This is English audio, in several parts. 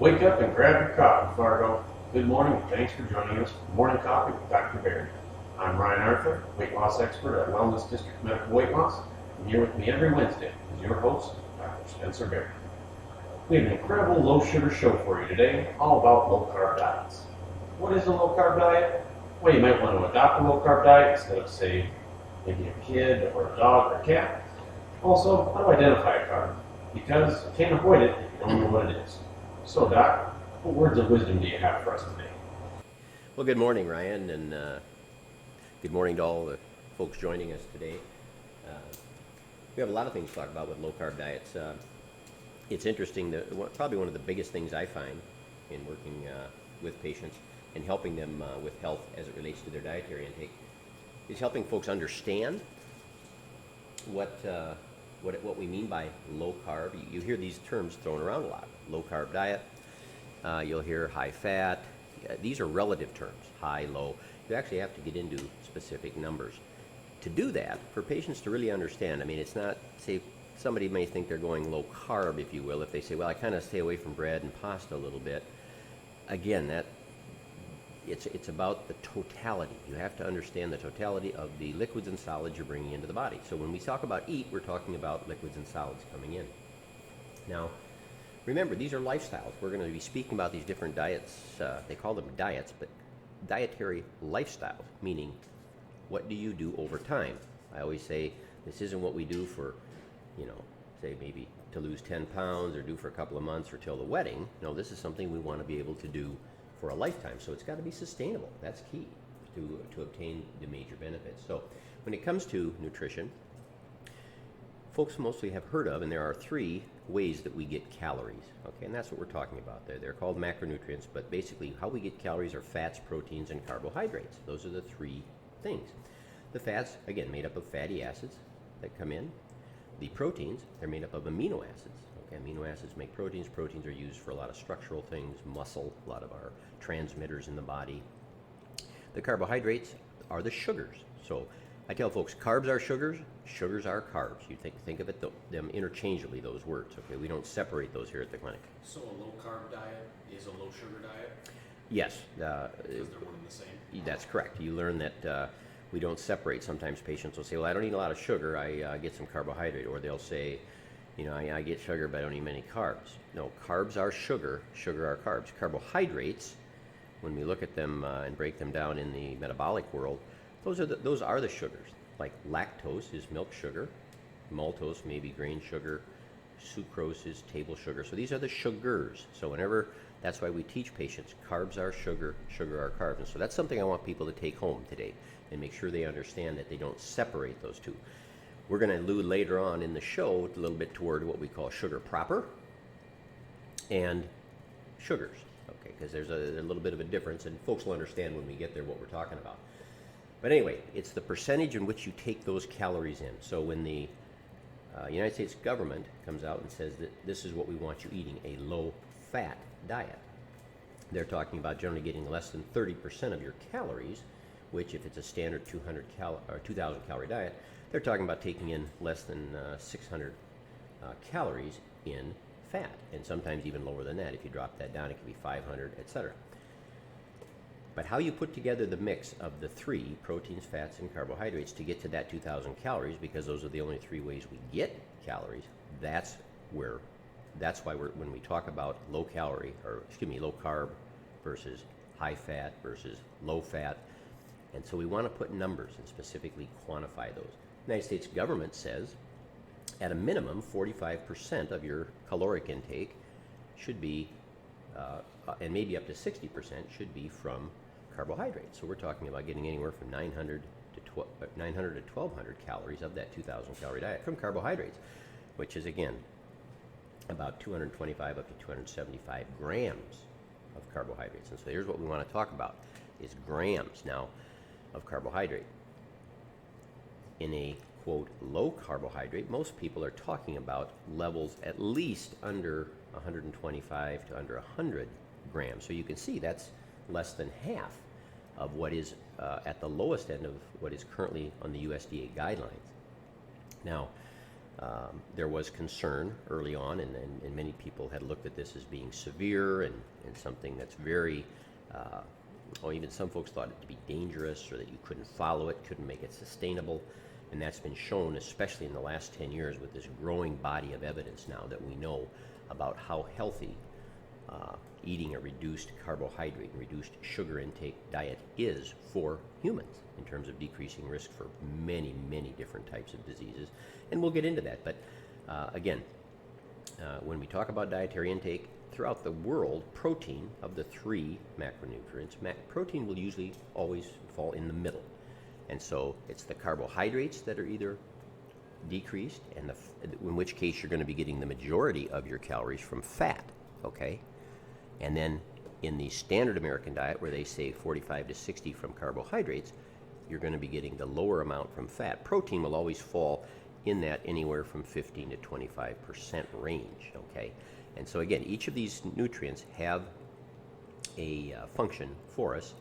Wake up and grab your coffee, Fargo. Good morning and thanks for joining us for Morning Coffee with Dr. Berry. I'm Ryan Arthur, weight loss expert at Wellness District Medical Weight Loss, and here with me every Wednesday is your host, Dr. Spencer Berry. We have an incredible low sugar show for you today, all about low carb diets. What is a low carb diet? Well, you might want to adopt a low carb diet instead of, say, maybe a kid or a dog or a cat. Also, how to identify a carb, because you can't avoid it if you don't know what it is. So, Doc, what words of wisdom do you have for us today? Well, good morning, Ryan, and good morning to all the folks joining us today. We have a lot of things to talk about with low-carb diets. It's interesting that probably one of the biggest things I find in working with patients and helping them with health as it relates to their dietary intake is helping folks understand what we mean by low carb. You hear these terms thrown around a lot. Low carb diet. You'll hear high fat. These are relative terms. High, low. You actually have to get into specific numbers. To do that, for patients to really understand, I mean, it's not, say, somebody may think they're going low carb, if you will, if they say, well, I kind of stay away from bread and pasta a little bit. Again, it's about the totality. You have to understand the totality of the liquids and solids you're bringing into the body. So when we talk about eat, we're talking about liquids and solids coming in. Now, remember, these are lifestyles. We're going to be speaking about these different diets. They call them diets, but dietary lifestyles, meaning what do you do over time? I always say this isn't what we do for, say maybe to lose 10 pounds or do for a couple of months or till the wedding. No, this is something we want to be able to do for a lifetime. So it's got to be sustainable. That's key to obtain the major benefits. So when it comes to nutrition, folks mostly have heard of, and there are three ways that we get calories. Okay, and that's what we're talking about there. They're called macronutrients, but basically how we get calories are fats, proteins, and carbohydrates. Those are the three things. The fats, again, made up of fatty acids that come in. The proteins, they're made up of amino acids. Okay, amino acids make proteins. Proteins are used for a lot of structural things, muscle, a lot of our transmitters in the body. The carbohydrates are the sugars. So I tell folks, carbs are sugars, sugars are carbs. You think of them interchangeably, those words. Okay, we don't separate those here at the clinic. So a low carb diet is a low sugar diet? Yes. Because they're one and the same? That's correct. You learn that we don't separate. Sometimes patients will say, well, I don't eat a lot of sugar, I get some carbohydrate. Or they'll say, I get sugar, but I don't eat many carbs. No, carbs are sugar, sugar are carbs. Carbohydrates, when we look at them and break them down in the metabolic world, those are the sugars. Like lactose is milk sugar, maltose may be grain sugar, sucrose is table sugar. So these are the sugars. So that's why we teach patients, carbs are sugar, sugar are carbs. And so that's something I want people to take home today and make sure they understand that they don't separate those two. We're going to allude later on in the show a little bit toward what we call sugar proper and sugars, okay, because there's a little bit of a difference, and folks will understand when we get there what we're talking about. But anyway, it's the percentage in which you take those calories in. So when the United States government comes out and says that this is what we want you eating, a low-fat diet, they're talking about generally getting less than 30% of your calories, which if it's a standard 2,000 calorie diet, they're talking about taking in less than 600 calories in fat, and sometimes even lower than that. If you drop that down, it can be 500, etc. But how you put together the mix of the three, proteins, fats, and carbohydrates, to get to that 2,000 calories, because those are the only three ways we get calories, that's why when we talk about low carb versus high fat versus low fat, and so we want to put numbers and specifically quantify those. The United States government says at a minimum 45% of your caloric intake should be, and maybe up to 60% should be from carbohydrates. So we're talking about getting anywhere from 900 to 1,200 calories of that 2,000 calorie diet from carbohydrates, which is again about 225 up to 275 grams of carbohydrates. And so here's what we want to talk about is grams now of carbohydrate. In a quote low carbohydrate, most people are talking about levels at least under 125 to under 100 grams. So you can see that's less than half of what is at the lowest end of what is currently on the USDA guidelines. Now, There was concern early on, and many people had looked at this as being severe and something that's very, or even some folks thought it to be dangerous, or that you couldn't follow it, couldn't make it sustainable. And that's been shown, especially in the last 10 years, with this growing body of evidence now that we know about how healthy eating a reduced carbohydrate and reduced sugar intake diet is for humans in terms of decreasing risk for many, many different types of diseases. And we'll get into that. But again, when we talk about dietary intake, throughout the world, protein, of the three macronutrients, protein will usually always fall in the middle. And so it's the carbohydrates that are either decreased, and in which case you're going to be getting the majority of your calories from fat, okay? And then in the standard American diet, where they say 45 to 60 from carbohydrates, you're going to be getting the lower amount from fat. Protein will always fall in that anywhere from 15 to 25% range, okay? And so again, each of these nutrients have a function for us,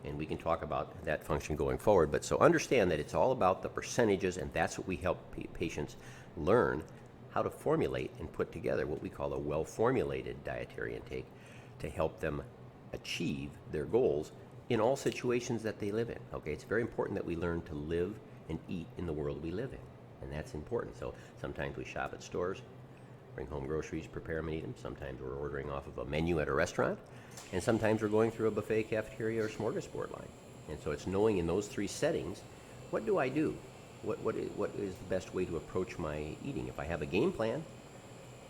and we can talk about that function going forward. But so understand that it's all about the percentages, and that's what we help patients learn how to formulate and put together what we call a well-formulated dietary intake to help them achieve their goals in all situations that they live in. Okay, it's very important that we learn to live and eat in the world we live in, and that's important. So sometimes we shop at stores, bring home groceries, prepare them and eat them. Sometimes we're ordering off of a menu at a restaurant, and sometimes we're going through a buffet, cafeteria, or smorgasbord line. And so it's knowing in those three settings, what do I do? What is the best way to approach my eating? If I have a game plan,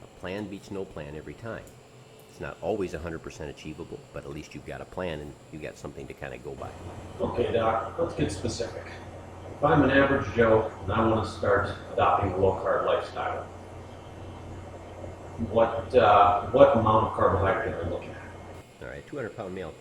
a plan beats no plan every time. It's not always 100% achievable, but at least you've got a plan and you've got something to kind of go by. Okay, Doc, let's get specific. If I'm an average Joe and I want to start adopting a low-carb lifestyle, what amount of carbohydrate are we looking at? All right, 200-pound male.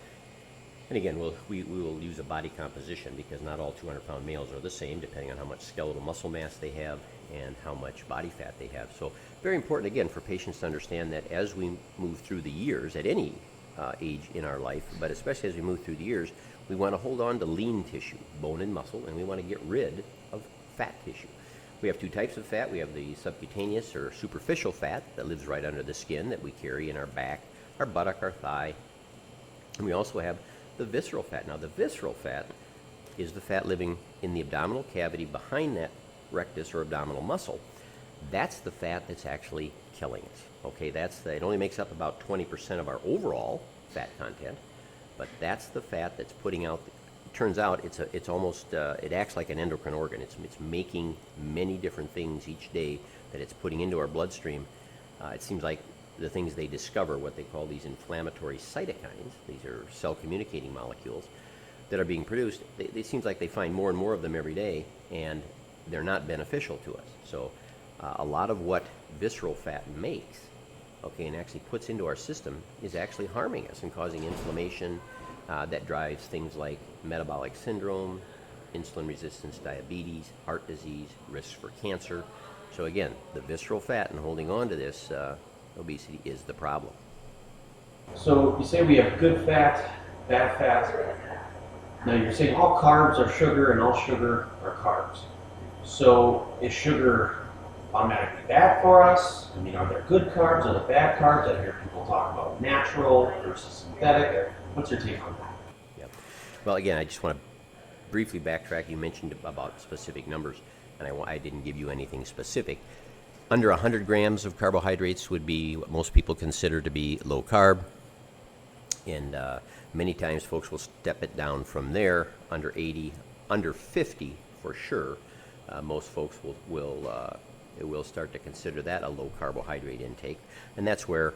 And again, we will use a body composition, because not all 200-pound males are the same, depending on how much skeletal muscle mass they have and how much body fat they have. So very important, again, for patients to understand that as we move through the years, at any age in our life, but especially as we move through the years, we want to hold on to lean tissue, bone and muscle, and we want to get rid of fat tissue. We have two types of fat. We have the subcutaneous or superficial fat that lives right under the skin that we carry in our back, our buttock, our thigh. And we also have the visceral fat. Now, the visceral fat is the fat living in the abdominal cavity behind that rectus or abdominal muscle. That's the fat that's actually killing us. Okay, it only makes up about 20% of our overall fat content, but that's the fat that's putting out. It turns out it's almost it acts like an endocrine organ. It's making many different things each day that it's putting into our bloodstream. It seems like the things they discover, what they call these inflammatory cytokines, these are cell communicating molecules that are being produced. It seems like they find more and more of them every day, and they're not beneficial to us. So a lot of what visceral fat makes, okay, and actually puts into our system is actually harming us and causing inflammation that drives things like metabolic syndrome, insulin resistance, diabetes, heart disease, risks for cancer. So again, the visceral fat and holding on to this obesity is the problem. So you say we have good fat, bad fat. Now you're saying all carbs are sugar and all sugar are carbs. So is sugar automatically bad for us? I mean, are there good carbs? Are there bad carbs? I hear people talk about natural versus synthetic. What's your take on that? Yeah. Well, again, I just want to briefly backtrack. You mentioned about specific numbers, and I didn't give you anything specific. Under 100 grams of carbohydrates would be what most people consider to be low carb, and many times folks will step it down from there. Under 80, under 50 for sure, most folks will start to consider that a low carbohydrate intake, and that's where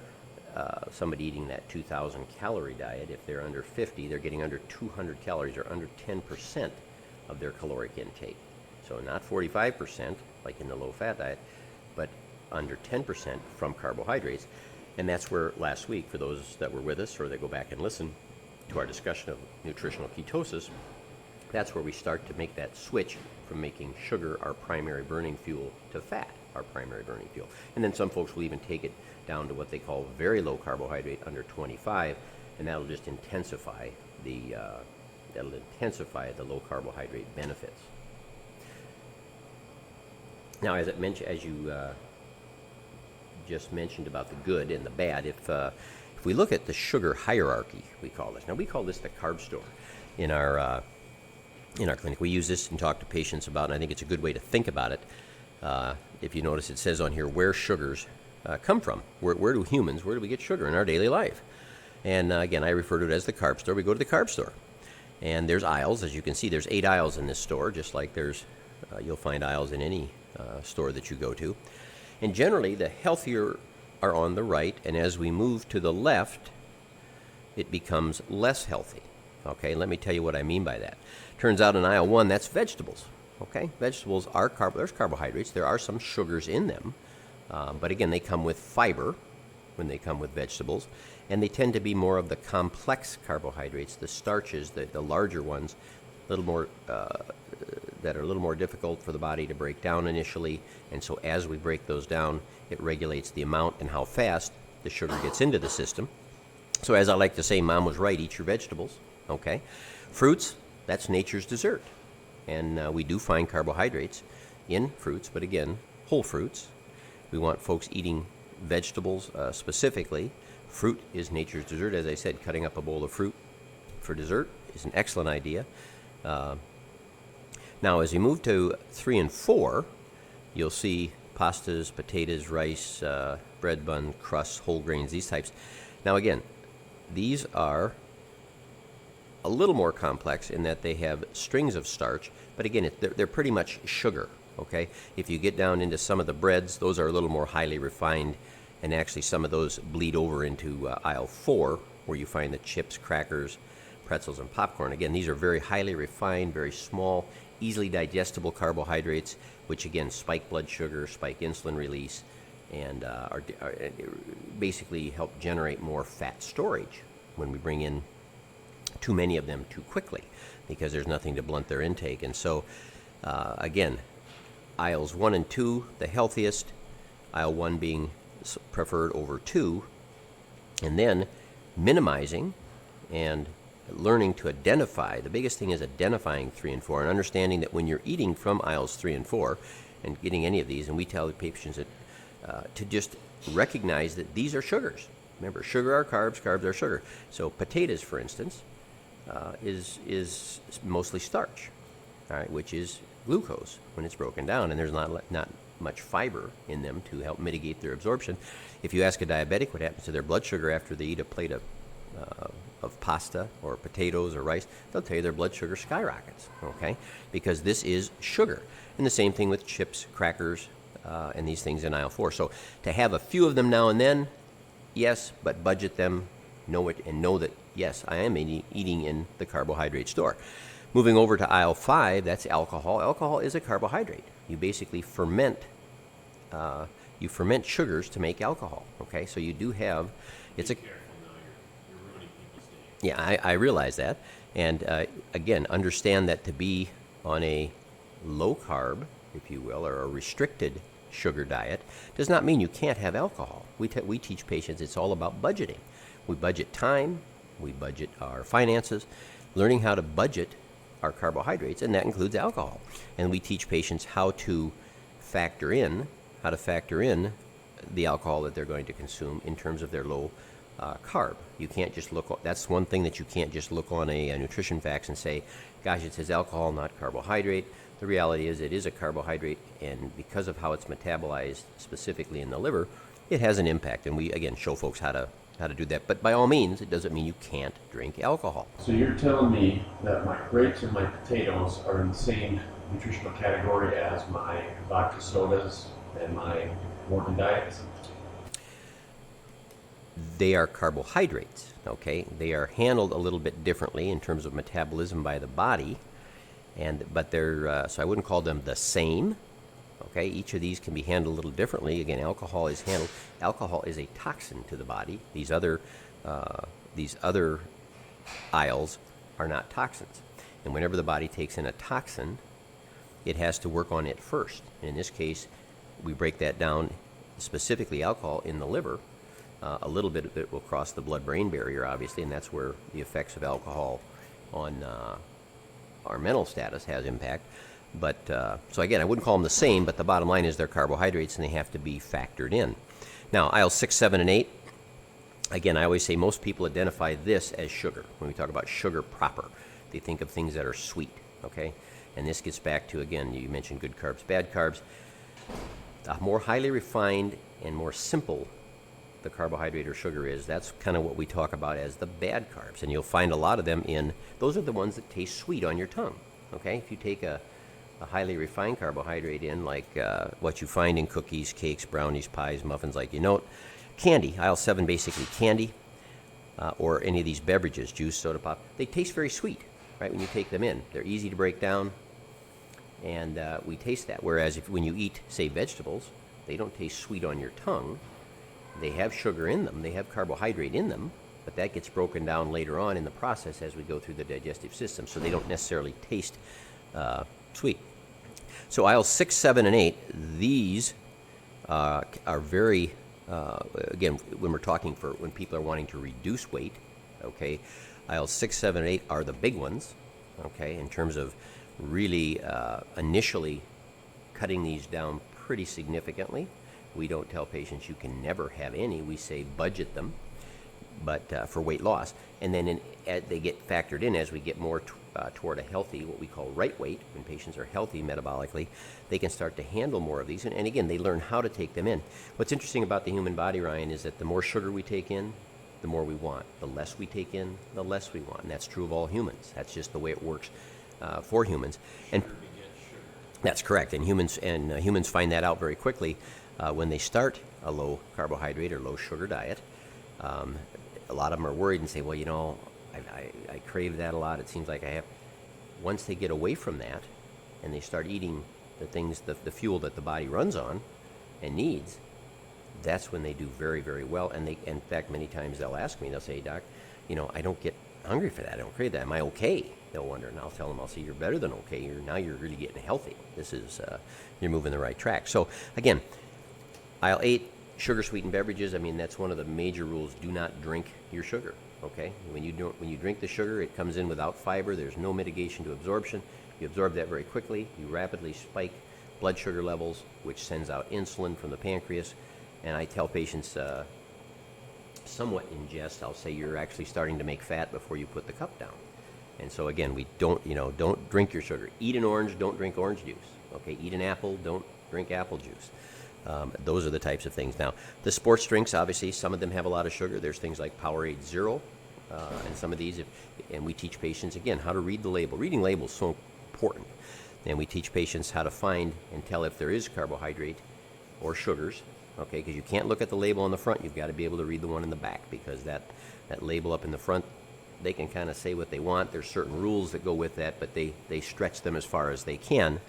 somebody eating that 2,000 calorie diet, if they're under 50, they're getting under 200 calories or under 10% of their caloric intake. So not 45% like in the low fat diet, but under 10% from carbohydrates. And that's where last week, for those that were with us or that go back and listen to our discussion of nutritional ketosis, that's where we start to make that switch from making sugar our primary burning fuel to fat our primary burning fuel. And then some folks will even take it down to what they call very low carbohydrate, under 25, and that'll just intensify the low carbohydrate benefits. Now, as you just mentioned about the good and the bad, if we look at the sugar hierarchy, we call this. Now, we call this the carb store in our clinic. We use this and talk to patients about, and I think it's a good way to think about it. If you notice, it says on here where sugars come from. Where do we get sugar in our daily life? And again, I refer to it as the carb store. We go to the carb store. And there's aisles. As you can see, there's 8 aisles in this store, just like you'll find aisles in any store that you go to. And generally, the healthier are on the right, and as we move to the left, it becomes less healthy. Okay, let me tell you what I mean by that. Turns out in aisle 1, that's vegetables. Okay, vegetables are there's carbohydrates. There are some sugars in them, but again, they come with fiber when they come with vegetables, and they tend to be more of the complex carbohydrates, the starches, the larger ones, that are a little more difficult for the body to break down initially, and so as we break those down, it regulates the amount and how fast the sugar gets into the system. So as I like to say, Mom was right, eat your vegetables, okay? Fruits, that's nature's dessert, and we do find carbohydrates in fruits, but again, whole fruits. We want folks eating vegetables specifically. Fruit is nature's dessert. As I said, cutting up a bowl of fruit for dessert is an excellent idea. Now, as you move to 3 and 4, you'll see pastas, potatoes, rice, bread bun, crusts, whole grains, these types. Now, again, these are a little more complex in that they have strings of starch, but again, they're pretty much sugar, okay? If you get down into some of the breads, those are a little more highly refined, and actually some of those bleed over into aisle 4, where you find the chips, crackers, pretzels, and popcorn. Again, these are very highly refined, very small, easily digestible carbohydrates, which again spike blood sugar, spike insulin release, and basically help generate more fat storage when we bring in too many of them too quickly, because there's nothing to blunt their intake. And so, again, aisles 1 and 2, the healthiest, aisle 1 being preferred over 2, and then minimizing and learning to identify. The biggest thing is identifying 3 and 4 and understanding that when you're eating from aisles 3 and 4 and getting any of these, and we tell the patients that to just recognize that these are sugars. Remember, sugar are carbs, carbs are sugar. So potatoes, for instance, is mostly starch, all right, which is glucose when it's broken down, and there's not much fiber in them to help mitigate their absorption. If you ask a diabetic what happens to their blood sugar after they eat a plate of pasta or potatoes or rice, they'll tell you their blood sugar skyrockets, okay? Because this is sugar. And the same thing with chips, crackers, and these things in aisle 4. So to have a few of them now and then, yes, but budget them, know it, and know that, yes, I am eating in the carbohydrate store. Moving over to aisle 5, that's alcohol. Alcohol is a carbohydrate. You basically ferment sugars to make alcohol, okay? So you do have, it's a... You're ruining people's day. Yeah, I realize that. And again, understand that to be on a low carb, if you will, or a restricted sugar diet does not mean you can't have alcohol. We teach patients it's all about budgeting. We budget time, we budget our finances, learning how to budget our carbohydrates, and that includes alcohol. And we teach patients how to factor in the alcohol that they're going to consume in terms of their low carb. You can't just that's one thing that you can't just look on a nutrition facts and say, gosh, it says alcohol, not carbohydrate. The reality is it is a carbohydrate, and because of how it's metabolized specifically in the liver, it has an impact. And we, again, show folks how to do that. But by all means, it doesn't mean you can't drink alcohol. So you're telling me that my grapes and my potatoes are in the same nutritional category as my vodka sodas and my Morgan diets? They are carbohydrates, okay? They are handled a little bit differently in terms of metabolism by the body, but they're, so I wouldn't call them the same, okay? Each of these can be handled a little differently. Again, alcohol is a toxin to the body. These other aisles are not toxins. And whenever the body takes in a toxin, it has to work on it first. And in this case, we break that down, specifically alcohol in the liver. A little bit of it will cross the blood-brain barrier, obviously, and that's where the effects of alcohol on our mental status has impact. But so again, I wouldn't call them the same, but the bottom line is they're carbohydrates and they have to be factored in. Now, aisles 6, 7, and 8, again, I always say most people identify this as sugar. When we talk about sugar proper, they think of things that are sweet, okay? And this gets back to, again, you mentioned good carbs, bad carbs. The more highly refined and more simple the carbohydrate or sugar is, that's kind of what we talk about as the bad carbs. And you'll find a lot of them in, those are the ones that taste sweet on your tongue, okay? If you take a highly refined carbohydrate in, like what you find in cookies, cakes, brownies, pies, muffins, like you note, candy, aisle 7, basically candy, or any of these beverages, juice, soda pop, they taste very sweet, right, when you take them in. They're easy to break down, and we taste that. Whereas when you eat, say, vegetables, they don't taste sweet on your tongue. They have sugar in them, they have carbohydrate in them, but that gets broken down later on in the process as we go through the digestive system, so they don't necessarily taste sweet. So aisles 6, 7, and 8, these are very, again, when we're talking for when people are wanting to reduce weight, okay, aisles 6, 7, and 8 are the big ones, okay, in terms of really initially cutting these down pretty significantly. We don't tell patients you can never have any. We say budget them, but for weight loss. And then they get factored in as we get more toward a healthy, what we call right weight. When patients are healthy metabolically, they can start to handle more of these. And again, they learn how to take them in. What's interesting about the human body, Ryan, is that the more sugar we take in, the more we want. The less we take in, the less we want. And that's true of all humans. That's just the way it works for humans. And that's correct. And humans find that out very quickly when they start a low carbohydrate or low sugar diet. A lot of them are worried and say, well, you know, I crave that a lot. It seems like I have. Once they get away from that and they start eating the things, the fuel that the body runs on and needs, that's when they do very, very well. And they, in fact, many times they'll ask me, they'll say, Doc, you know, I don't get hungry for that. I don't crave that. Am I okay? They'll wonder, and I'll tell them, I'll say, you're better than okay. Now you're really getting healthy. This is, you're moving the right track. So again, aisle 8, sugar sweetened beverages. I mean, that's one of the major rules. Do not drink your sugar. Okay, when you drink the sugar, it comes in without fiber. There's no mitigation to absorption. You absorb that very quickly. You rapidly spike blood sugar levels, which sends out insulin from the pancreas. And I tell patients, somewhat in jest, I'll say you're actually starting to make fat before you put the cup down. And so again, we don't drink your sugar. Eat an orange, don't drink orange juice. Okay, eat an apple, don't drink apple juice. Those are the types of things. Now, the sports drinks, obviously, some of them have a lot of sugar. There's things like Powerade Zero, and some of these, and we teach patients, again, how to read the label. Reading labels is so important. And we teach patients how to find and tell if there is carbohydrate or sugars, okay, because you can't look at the label on the front. You've got to be able to read the one in the back, because that label up in the front, they can kind of say what they want. There's certain rules that go with that, but they stretch them as far as they can.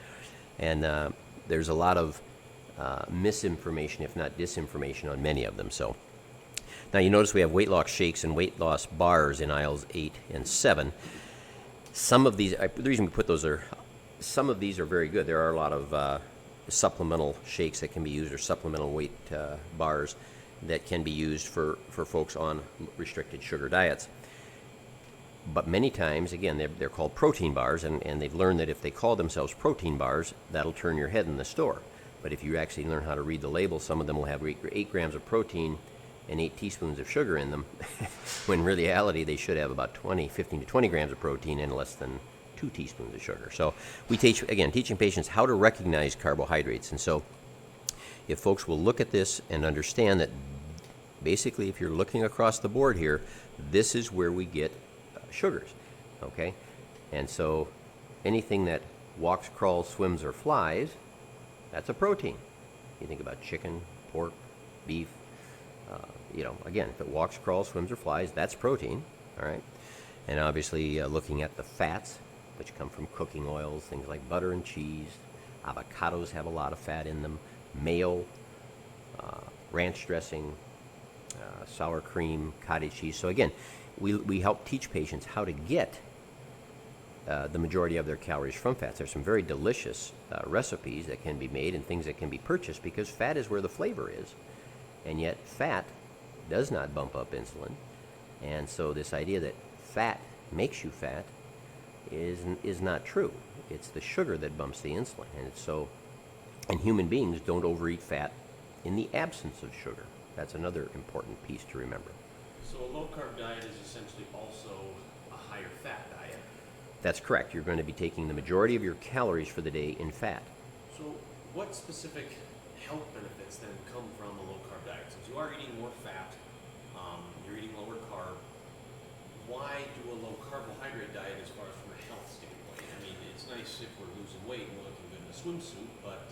And there's a lot of misinformation, if not disinformation, on many of them. So now you notice we have weight loss shakes and weight loss bars in aisles 8 and 7. Some of these, the reason we put those are, some of these are very good. There are a lot of supplemental shakes that can be used, or supplemental weight bars that can be used for folks on restricted sugar diets. But many times, again, they're called protein bars, and they've learned that if they call themselves protein bars, that'll turn your head in the store. But if you actually learn how to read the label, some of them will have 8 grams of protein and 8 teaspoons of sugar in them, when in reality they should have about 15 to 20 grams of protein and less than 2 teaspoons of sugar. So we teaching patients how to recognize carbohydrates. And so if folks will look at this and understand that basically if you're looking across the board here, this is where we get sugars, okay? And so anything that walks, crawls, swims, or flies, that's a protein. You think about chicken, pork, beef, again, if it walks, crawls, swims, or flies, that's protein, all right? And obviously looking at the fats, which come from cooking oils, things like butter and cheese. Avocados have a lot of fat in them. Mayo, ranch dressing, sour cream, cottage cheese. So again, we help teach patients how to get the majority of their calories from fats. There's some very delicious recipes that can be made and things that can be purchased, because fat is where the flavor is. And yet fat does not bump up insulin. And so this idea that fat makes you fat is not true. it's the sugar that bumps the insulin, and human beings don't overeat fat in the absence of sugar. That's another important piece to remember. So a low carb diet is essentially also a higher fat diet. That's correct. You're going to be taking the majority of your calories for the day in fat. So what specific health benefits then come from a low carb diet? Since you are eating more fat, you're eating lower carb, why do a low carbohydrate diet as far as from a health standpoint? I mean, it's nice if we're losing weight and we're looking good in a swimsuit, but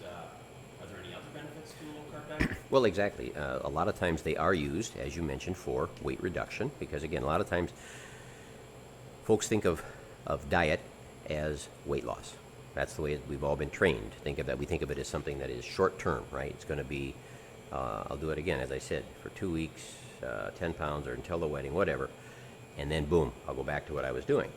are there any other benefits to a low carb diet? Well, exactly. A lot of times they are used, as you mentioned, for weight reduction, because again, a lot of times folks think of diet as weight loss. That's the way we've all been trained to think of that. We think of it as something that is short term, right? It's going to be, I'll do it again, as I said, for 2 weeks, 10 pounds, or until the wedding, whatever. And then boom, I'll go back to what I was doing.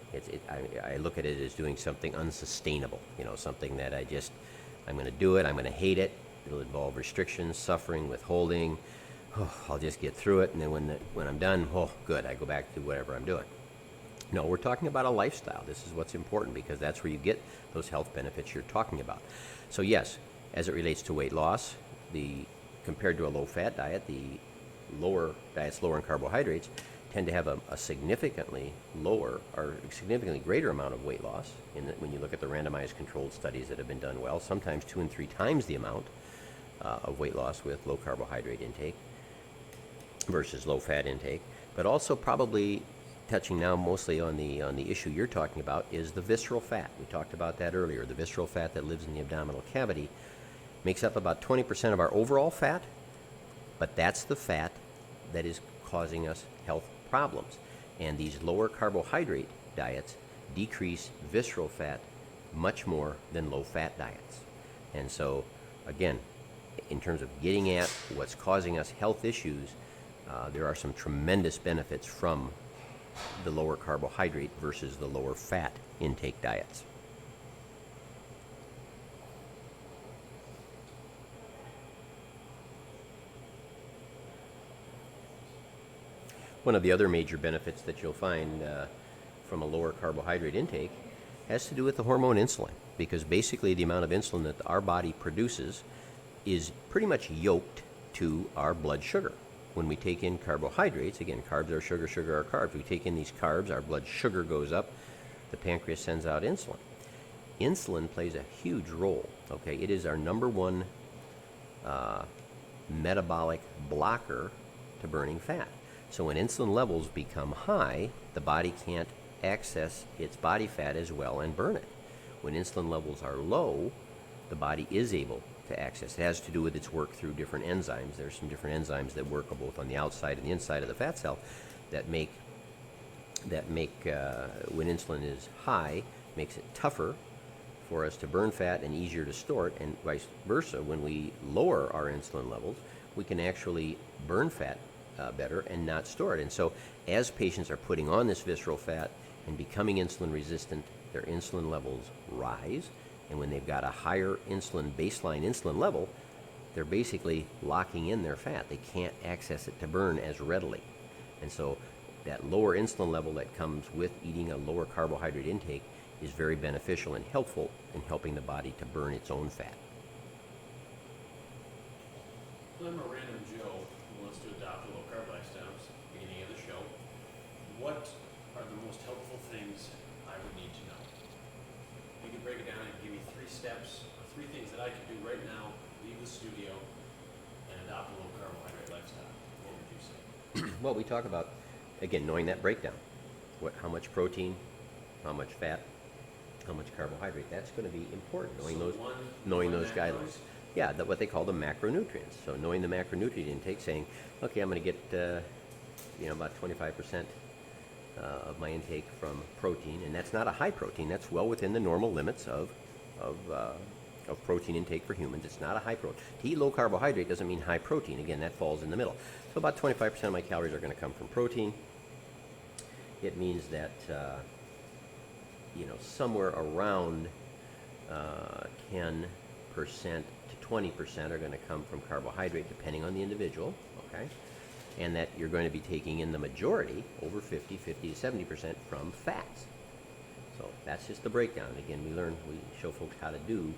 I look at it as doing something unsustainable, something that I'm going to do it, I'm going to hate it. It'll involve restrictions, suffering, withholding. Oh, I'll just get through it, and then when I'm done, oh, good, I go back to whatever I'm doing. No, we're talking about a lifestyle. This is what's important, because that's where you get those health benefits you're talking about. So yes, as it relates to weight loss, compared to a low-fat diet, the diets lower in carbohydrates tend to have a significantly lower or significantly greater amount of weight loss when you look at the randomized controlled studies that have been done well, sometimes 2 and 3 times the amount of weight loss with low carbohydrate intake versus low fat intake. But also, probably touching now mostly on the issue you're talking about, is the visceral fat. We talked about that earlier. The visceral fat that lives in the abdominal cavity makes up about 20% of our overall fat, but that's the fat that is causing us health problems. And these lower carbohydrate diets decrease visceral fat much more than low fat diets. And so, again, in terms of getting at what's causing us health issues, there are some tremendous benefits from the lower carbohydrate versus the lower fat intake diets. One of the other major benefits that you'll find from a lower carbohydrate intake has to do with the hormone insulin, because basically the amount of insulin that our body produces is pretty much yoked to our blood sugar. When we take in carbohydrates, again, carbs are sugar, sugar are carbs. We take in these carbs, our blood sugar goes up, the pancreas sends out insulin. Insulin plays a huge role, okay? It is our number one metabolic blocker to burning fat. So when insulin levels become high, the body can't access its body fat as well and burn it. When insulin levels are low, the body is able to access. It has to do with its work through different enzymes. There's some different enzymes that work both on the outside and the inside of the fat cell that make when insulin is high, makes it tougher for us to burn fat and easier to store it, and vice versa. When we lower our insulin levels, we can actually burn fat better and not store it. And so as patients are putting on this visceral fat and becoming insulin resistant, their insulin levels rise. And when they've got a higher baseline insulin level, they're basically locking in their fat. They can't access it to burn as readily. And so that lower insulin level that comes with eating a lower carbohydrate intake is very beneficial and helpful in helping the body to burn its own fat. So I'm a random Joe who wants to adopt a low carb lifestyle. It's the beginning of the show. What are the most helpful things I would need to know? You can break it down and give me 3 steps or 3 things that I can do right now, leave the studio, and adopt a low carbohydrate lifestyle. What would you say? Well, we talk about, again, knowing that breakdown. How much protein, how much fat, how much carbohydrate. That's going to be important, knowing those guidelines. Yeah, what they call the macronutrients. So knowing the macronutrient intake, saying, okay, I'm going to get about 25% of my intake from protein, and that's not a high protein. That's well within the normal limits of protein intake for humans. It's not a high protein. To eat low carbohydrate doesn't mean high protein. Again, that falls in the middle. So about 25% of my calories are going to come from protein. It means that somewhere around 10% to 20% are going to come from carbohydrate, depending on the individual. Okay. And that you're going to be taking in the majority, over 50 to 70%, from fats. So that's just the breakdown. Again, we show folks how to do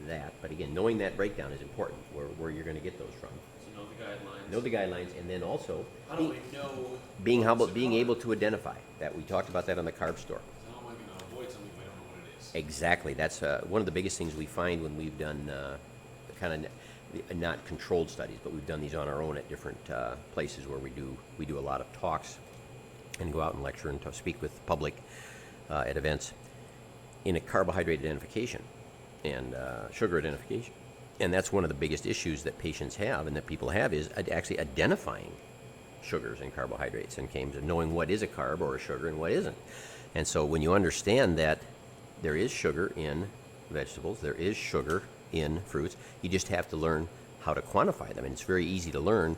that. But again, knowing that breakdown is important, where you're going to get those from. So know the guidelines. Know the guidelines, and then also How do we know? being able to identify that. We talked about that on the carb store. How am I going to avoid something if I don't know what it is? Exactly. That's one of the biggest things we find when we've done kind of not controlled studies, but we've done these on our own at different places where we do a lot of talks and go out and lecture and speak with the public at events in a carbohydrate identification and sugar identification. And that's one of the biggest issues that patients have and that people have is actually identifying sugars and carbohydrates and came to knowing what is a carb or a sugar and what isn't. And so when you understand that there is sugar in vegetables, there is sugar in fruits, you just have to learn how to quantify them. And it's very easy to learn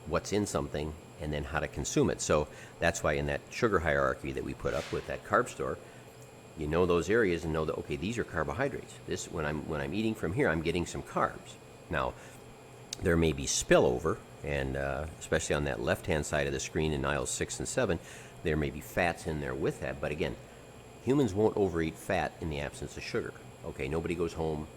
what's in something and then how to consume it. So that's why in that sugar hierarchy that we put up with that carb store, you know those areas and know that, okay, these are carbohydrates. This when I'm eating from here, I'm getting some carbs. Now, there may be spillover, and especially on that left-hand side of the screen in aisles 6 and 7, there may be fats in there with that. But again, humans won't overeat fat in the absence of sugar. Okay, nobody goes home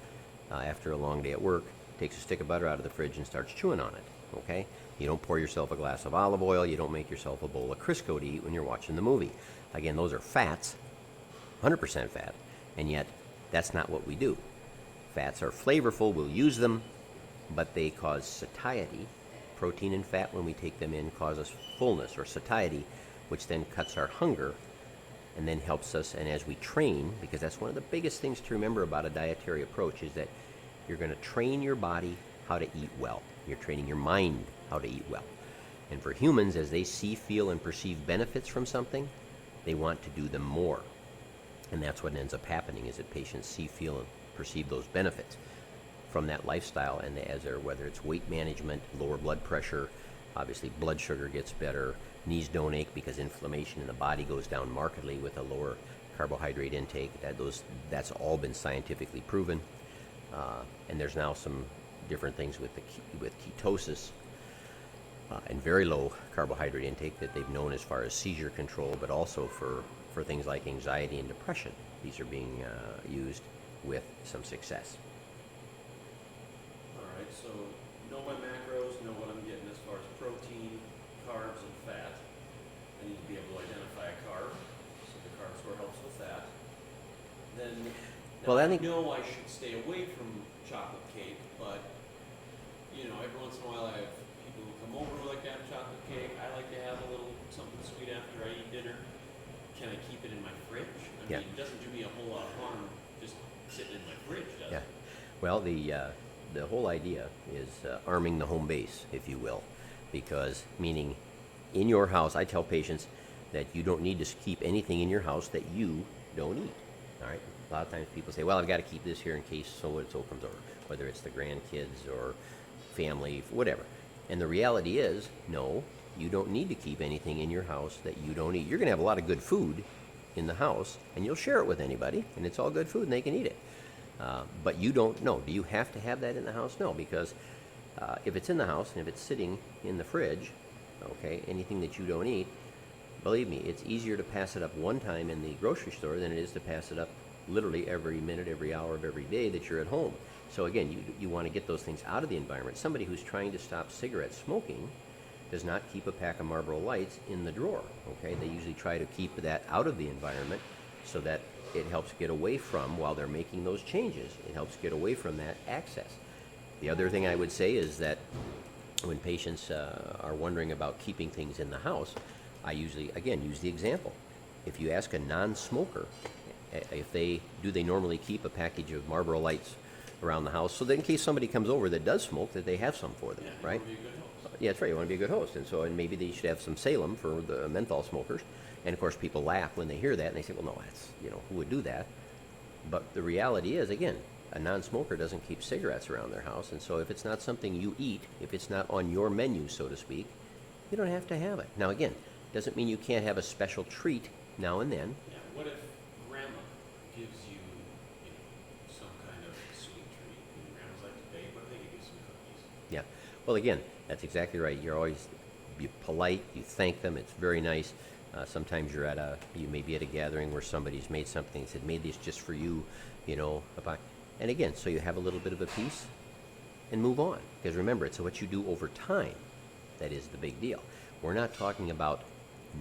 after a long day at work, takes a stick of butter out of the fridge and starts chewing on it. Okay, you don't pour yourself a glass of olive oil. You don't make yourself a bowl of Crisco to eat when you're watching the movie. Again, those are fats, 100% fat, and yet that's not what we do. Fats are flavorful. We'll use them, but they cause satiety. Protein and fat, when we take them in, cause us fullness or satiety, which then cuts our hunger and then helps us. And as we train, because that's one of the biggest things to remember about a dietary approach, is that you're going to train your body how to eat well. You're training your mind how to eat well. And for humans, as they see, feel, and perceive benefits from something, they want to do them more. And that's what ends up happening, is that patients see, feel, and perceive those benefits from that lifestyle. And as they're, whether it's weight management, lower blood pressure, obviously blood sugar gets better, knees don't ache because inflammation in the body goes down markedly with a lower carbohydrate intake. That's all been scientifically proven. And there's now some different things with ketosis and very low carbohydrate intake that they've known as far as seizure control, but also for things like anxiety and depression. These are being used with some success. All right, so know my macros, know what I'm getting as far as protein, carbs, and fat. I need to be able to identify a carb, so the carb store helps with that. Then, Well, I I think- know I should stay away from chocolate cake, but, you know, every once in a while I have people who come over who like to have chocolate cake. I like to have a little something sweet after I eat dinner. Can I keep it in my fridge? I Yeah. mean, it doesn't do me a whole lot of harm just sitting in my fridge, does Yeah. it? Well, the whole idea is arming the home base, if you will, because meaning in your house, I tell patients that you don't need to keep anything in your house that you don't eat. All right. A lot of times people say, "Well, I've got to keep this here in case so and so comes over," whether it's the grandkids or family, whatever. And the reality is, no, you don't need to keep anything in your house that you don't eat. You're going to have a lot of good food in the house, and you'll share it with anybody, and it's all good food, and they can eat it. But you don't know. Do you have to have that in the house? No, because if it's in the house and if it's sitting in the fridge, okay, anything that you don't eat, believe me, it's easier to pass it up one time in the grocery store than it is to pass it up literally every minute, every hour of every day that you're at home. So again, you want to get those things out of the environment. Somebody who's trying to stop cigarette smoking does not keep a pack of Marlboro Lights in the drawer, okay? They usually try to keep that out of the environment so that it helps get away from, while they're making those changes, it helps get away from that access. The other thing I would say is that when patients are wondering about keeping things in the house, I usually, again, use the example. If you ask a non-smoker, do they normally keep a package of Marlboro Lights around the house so that in case somebody comes over that does smoke, that they have some for them, Yeah, right? you wanna be a good host. Yeah, that's right. You want to be a good host, and maybe they should have some Salem for the menthol smokers. And of course, people laugh when they hear that, and they say, "Well, no, that's who would do that?" But the reality is, again, a non-smoker doesn't keep cigarettes around their house, and so if it's not something you eat, if it's not on your menu, so to speak, you don't have to have it. Now, again, doesn't mean you can't have a special treat now and then. Yeah, what if grandma gives you, some kind of sweet treat? And grandmas like to bake. What if they give you some cookies? Yeah. Well, again, that's exactly right. You're always be polite. You thank them. It's very nice. Sometimes you may be at a gathering where somebody's made something and said, made this just for you, you know. And again, so you have a little bit of a piece and move on. Because remember, it's what you do over time that is the big deal. We're not talking about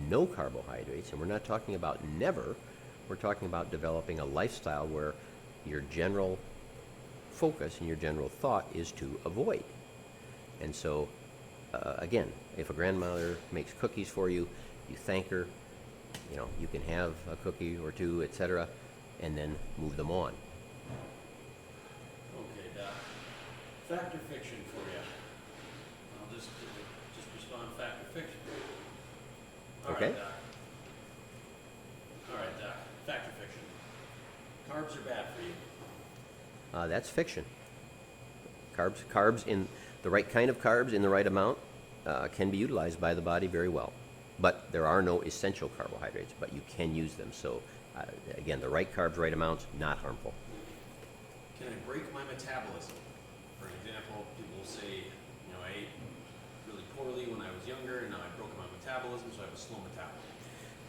no carbohydrates, and we're not talking about never. We're talking about developing a lifestyle where your general focus and your general thought is to avoid. And so, again, if a grandmother makes cookies for you, you thank her, you know, you can have a cookie or two, etc., and then move them on. Okay, Doc. Fact or fiction for you? I'll just respond fact or fiction. Okay. All right, Doc. Fact or fiction? Carbs are bad for you. That's fiction. Carbs in the right kind of carbs in the right amount can be utilized by the body very well. But there are no essential carbohydrates, but you can use them. So again, the right carbs, right amounts, not harmful. Can I break my metabolism? For example, people will say, you know, I ate really poorly when I was younger, and now I've broken my metabolism, so I have a slow metabolism.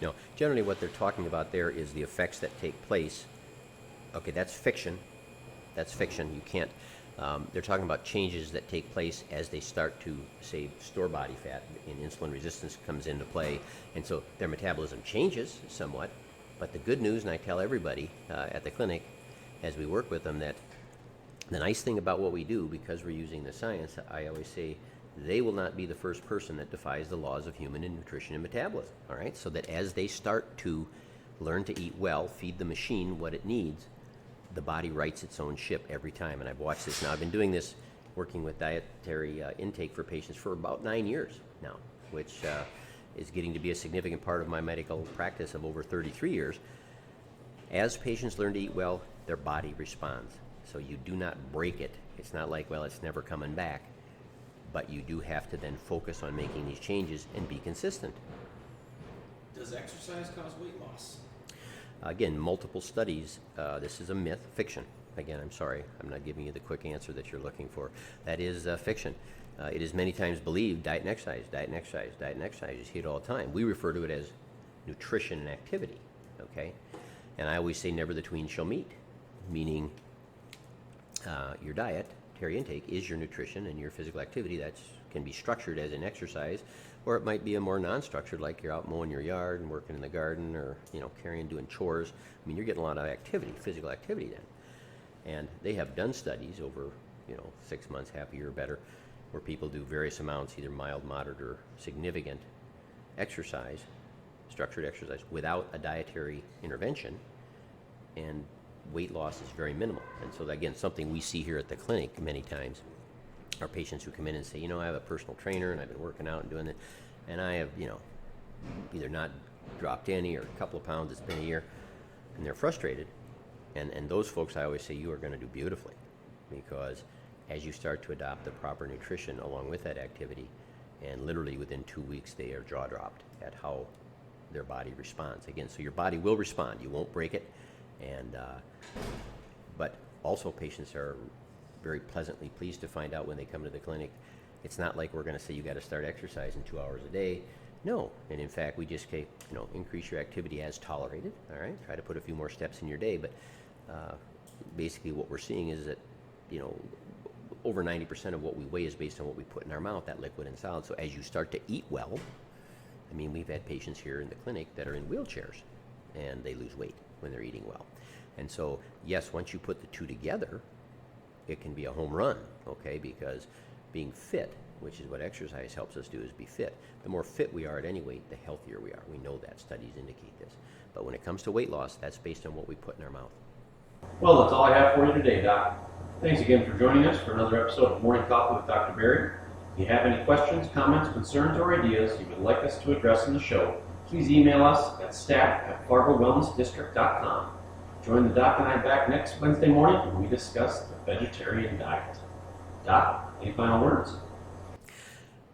No, generally what they're talking about there is the effects that take place. Okay, that's fiction. That's fiction. You can't. They're talking about changes that take place as they start to, say, store body fat, and insulin resistance comes into play, and so their metabolism changes somewhat. But the good news, and I tell everybody at the clinic as we work with them, that the nice thing about what we do, because we're using the science, I always say they will not be the first person that defies the laws of human nutrition and metabolism. All right, so that as they start to learn to eat well, feed the machine what it needs, the body writes its own ship every time. And I've watched this now. I've been doing this, working with dietary intake for patients for about 9 years now, which is getting to be a significant part of my medical practice of over 33 years. As patients learn to eat well, their body responds. So you do not break it. It's not like, well, it's never coming back. But you do have to then focus on making these changes and be consistent. Does exercise cause weight loss? Again, multiple studies. This is a myth, fiction. Again, I'm sorry, I'm not giving you the quick answer that you're looking for. That is fiction. It is many times believed, diet and exercise, diet and exercise, diet and exercise. You see it all the time. We refer to it as nutrition and activity, okay? And I always say never the twain shall meet, meaning your dietary intake is your nutrition, and your physical activity that can be structured as an exercise, or it might be a more non-structured, like you're out mowing your yard and working in the garden, or doing chores. I mean, you're getting a lot of activity, physical activity then. And they have done studies over 6 months, half a year or better, where people do various amounts, either mild, moderate, or significant exercise, structured exercise, without a dietary intervention, and weight loss is very minimal. And so again, something we see here at the clinic many times are patients who come in and say, I have a personal trainer and I've been working out and doing it, and I have, either not dropped any or a couple of pounds, it's been a year, and they're frustrated. And those folks, I always say, you are going to do beautifully, because as you start to adopt the proper nutrition along with that activity, and literally within 2 weeks they are jaw dropped at how their body responds. Again, so your body will respond. You won't break it. And but also patients are very pleasantly pleased to find out when they come to the clinic, it's not like we're going to say you got to start exercising 2 hours a day. No, and in fact, we just say, increase your activity as tolerated. All right, try to put a few more steps in your day. But basically, what we're seeing is that over 90% of what we weigh is based on what we put in our mouth, that liquid and solid. So as you start to eat well, I mean, we've had patients here in the clinic that are in wheelchairs, and they lose weight when they're eating well. And so, yes, once you put the two together, it can be a home run, okay? Because being fit, which is what exercise helps us do, is be fit. The more fit we are at any weight, the healthier we are. We know that. Studies indicate this. But when it comes to weight loss, that's based on what we put in our mouth. Well, that's all I have for you today, Doc. Thanks again for joining us for another episode of Morning Coffee with Dr. Berry. If you have any questions, comments, concerns, or ideas you would like us to address in the show, please email us at staff@fargowellnessdistrict.com. Join the Doc and I back next Wednesday morning when we discuss the vegetarian diet. Doc, any final words?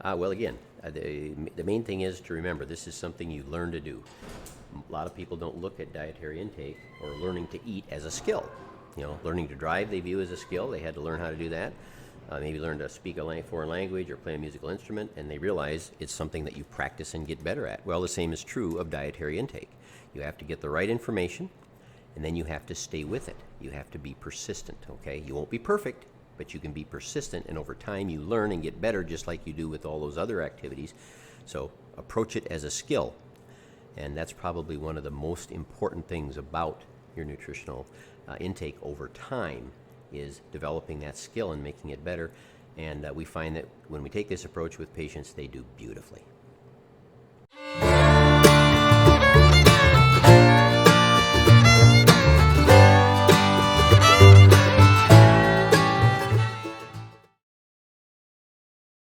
Well, again, the main thing is to remember this is something you learn to do. A lot of people don't look at dietary intake or learning to eat as a skill. Learning to drive they view as a skill. They had to learn how to do that. maybe learn to speak a foreign language or play a musical instrument, and they realize it's something that you practice and get better at. Well, the same is true of dietary intake. You have to get the right information, and then you have to stay with it. You have to be persistent, okay? You won't be perfect, but you can be persistent, and over time you learn and get better just like you do with all those other activities. So approach it as a skill, and that's probably one of the most important things about your nutritional intake over time, is developing that skill and making it better. And we find that when we take this approach with patients, they do beautifully.